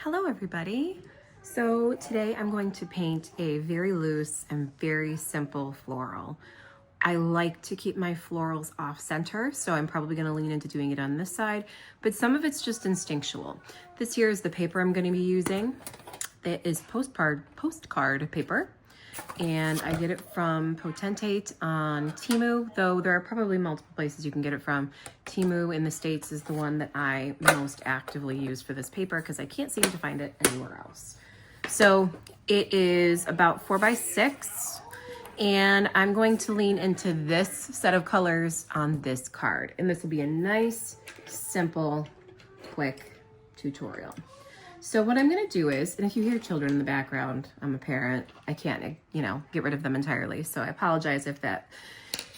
Hello everybody. So today I'm going to paint a very loose and very simple floral. I like to keep my florals off center, so I'm probably going to lean into doing it on this side, but some of it's just instinctual. This here is the paper I'm going to be using. It is postcard paper, and I get it from Potentate on Temu, though there are probably multiple places you can get it from. Temu in the States is the one that I most actively use for this paper because I can't seem to find it anywhere else. So it is about 4x6, and I'm going to lean into this set of colors on this card. And this will be a nice, simple, quick tutorial. So what I'm gonna do is, and if you hear children in the background, I'm a parent, I can't, get rid of them entirely. So I apologize if that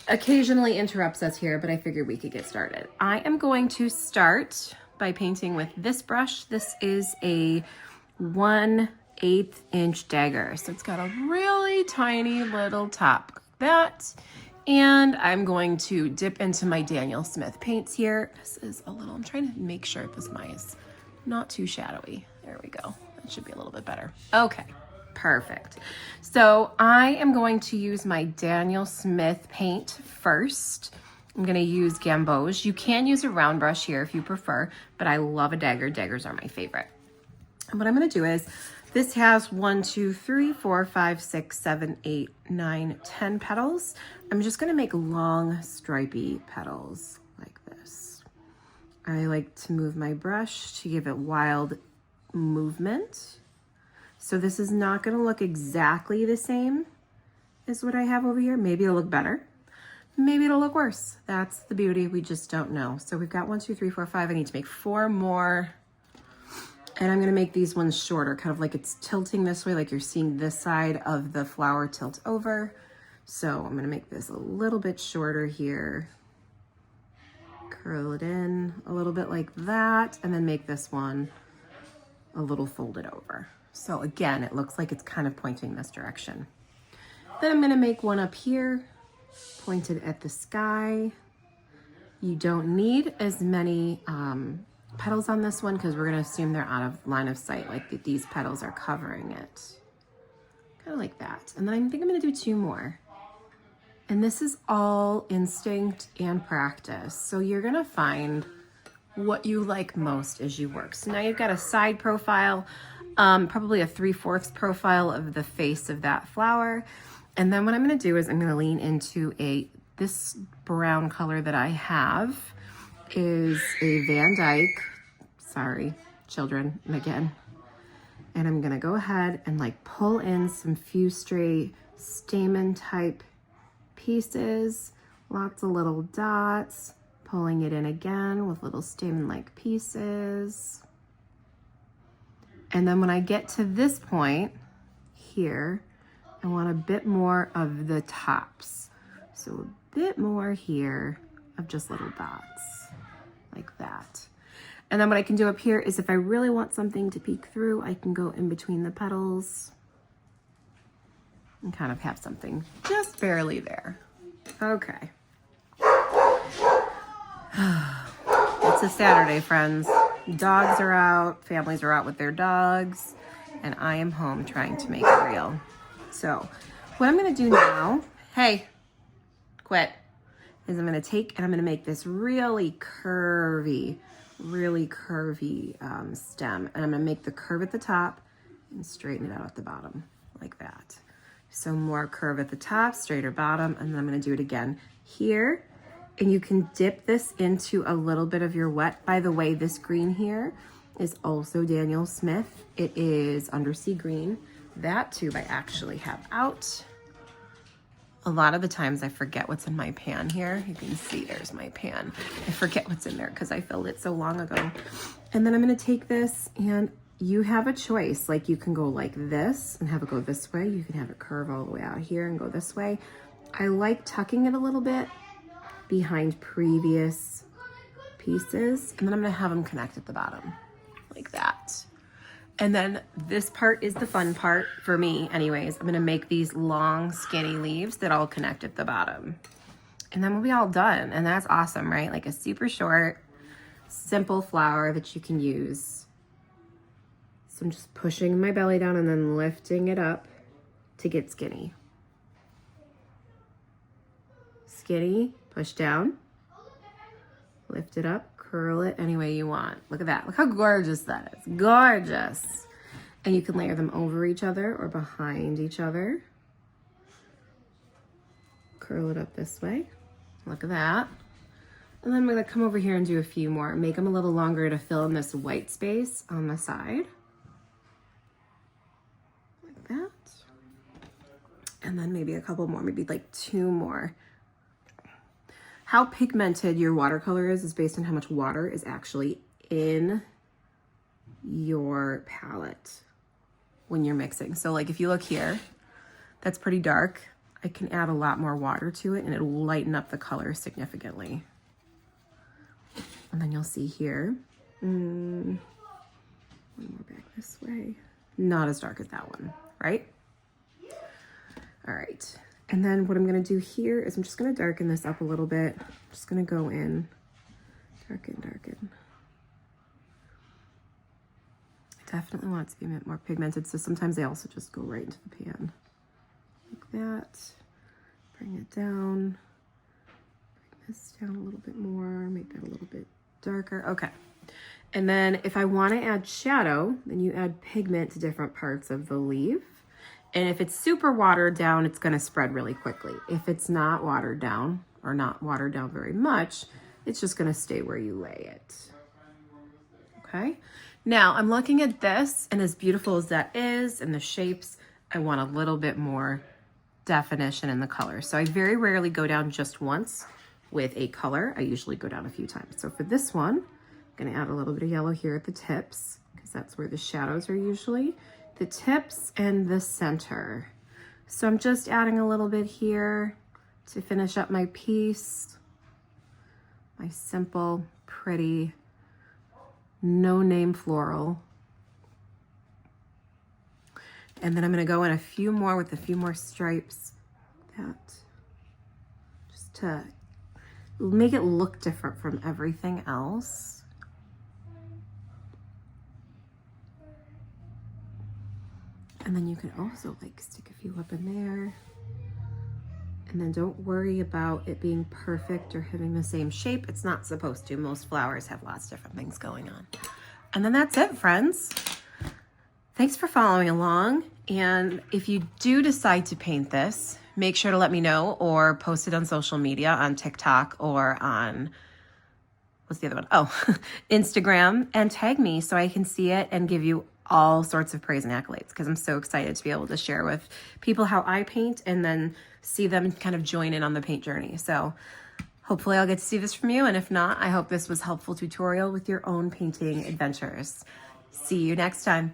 occasionally interrupts us here, but I figured we could get started. I am going to start by painting with this brush. This is a 1/8 inch dagger. So it's got a really tiny little top like that. And I'm going to dip into my Daniel Smith paints here. This is a little, I'm trying to make sure this mine is not too shadowy. There we go. That should be a little bit better. Okay, perfect. So I am going to use my Daniel Smith paint first. I'm gonna use gamboge. You can use a round brush here if you prefer, but I love a dagger. Daggers are my favorite. And what I'm gonna do is, this has 1, 2, 3, 4, 5, 6, 7, 8, 9, 10 petals. I'm just gonna make long stripy petals like this. I like to move my brush to give it wild movement. So this is not going to look exactly the same as what I have over here. Maybe it'll look better. Maybe it'll look worse. That's the beauty. We just don't know. So we've got 1, 2, 3, 4, 5. I need to make 4 more. And I'm going to make these ones shorter, kind of like it's tilting this way, like you're seeing this side of the flower tilt over. So I'm going to make this a little bit shorter here. Curl it in a little bit like that, and then make this one a little folded over. So again, it looks like it's kind of pointing this direction. Then I'm gonna make one up here, pointed at the sky. You don't need as many petals on this one because we're gonna assume they're out of line of sight, like these petals are covering it. Kind of like that. And then I think I'm gonna do 2 more. And this is all instinct and practice. So you're gonna find what you like most as you work. So now you've got a side profile, probably a 3/4 profile of the face of that flower. And then what I'm gonna do is I'm gonna lean into this brown color that I have is a Van Dyke, sorry, children, again. And I'm gonna go ahead and like pull in some few stray stamen type pieces, lots of little dots, pulling it in again with little stamen-like pieces. And then when I get to this point here, I want a bit more of the tops. So a bit more here of just little dots like that. And then what I can do up here is if I really want something to peek through, I can go in between the petals and kind of have something just barely there. Okay. It's a Saturday, friends. Dogs are out, families are out with their dogs, and I am home trying to make it real. So what I'm gonna do now, hey, quit, is I'm gonna take and I'm gonna make this really curvy stem. And I'm gonna make the curve at the top and straighten it out at the bottom like that. So more curve at the top, straighter bottom, and then I'm gonna do it again here. And you can dip this into a little bit of your wet. By the way, this green here is also Daniel Smith. It is Undersea Green. That tube I actually have out. A lot of the times I forget what's in my pan here. You can see there's my pan. I forget what's in there because I filled it so long ago. And then I'm gonna take this, and you have a choice. Like you can go like this and have it go this way. You can have it curve all the way out here and go this way. I like tucking it a little bit behind previous pieces, and then I'm gonna have them connect at the bottom like that. And then this part is the fun part for me anyways. I'm gonna make these long skinny leaves that all connect at the bottom, and then we'll be all done. And that's awesome, right? Like a super short, simple flower that you can use So I'm just pushing my belly down and then lifting it up to get skinny. Skinny, push down, lift it up, curl it any way you want. Look at that. Look how gorgeous that is. Gorgeous. And you can layer them over each other or behind each other. Curl it up this way. Look at that. And then I'm gonna come over here and do a few more. Make them a little longer to fill in this white space on the side. Like that. And then maybe a couple more, maybe like 2 more. How pigmented your watercolor is based on how much water is actually in your palette when you're mixing. So like if you look here, that's pretty dark. I can add a lot more water to it and it'll lighten up the color significantly. And then you'll see here, one more back this way. Not as dark as that one, right? All right. And then what I'm gonna do here is I'm just gonna darken this up a little bit. I'm just gonna go in, darken, darken. I definitely want it to be a bit more pigmented, so sometimes I also just go right into the pan. Like that, bring it down, bring this down a little bit more, make that a little bit darker. Okay. And then if I want to add shadow, then you add pigment to different parts of the leaf. And if it's super watered down, it's going to spread really quickly. If it's not watered down or not watered down very much, it's just going to stay where you lay it. Okay. Now I'm looking at this, and as beautiful as that is and the shapes, I want a little bit more definition in the color. So I very rarely go down just once with a color. I usually go down a few times. So for this one, I'm gonna add a little bit of yellow here at the tips because that's where the shadows are usually. The tips and the center. So I'm just adding a little bit here to finish up my piece. My simple, pretty, no-name floral. And then I'm gonna go in a few more with a few more stripes. That, just to make it look different from everything else. And then you can also like stick a few up in there. And then don't worry about it being perfect or having the same shape. It's not supposed to. Most flowers have lots of different things going on. And then that's it, friends. Thanks for following along. And if you do decide to paint this, make sure to let me know or post it on social media, on TikTok or on, what's the other one? Oh, Instagram, and tag me so I can see it and give you all sorts of praise and accolades, because I'm so excited to be able to share with people how I paint and then see them kind of join in on the paint journey. So hopefully I'll get to see this from you. And if not, I hope this was a helpful tutorial with your own painting adventures. See you next time.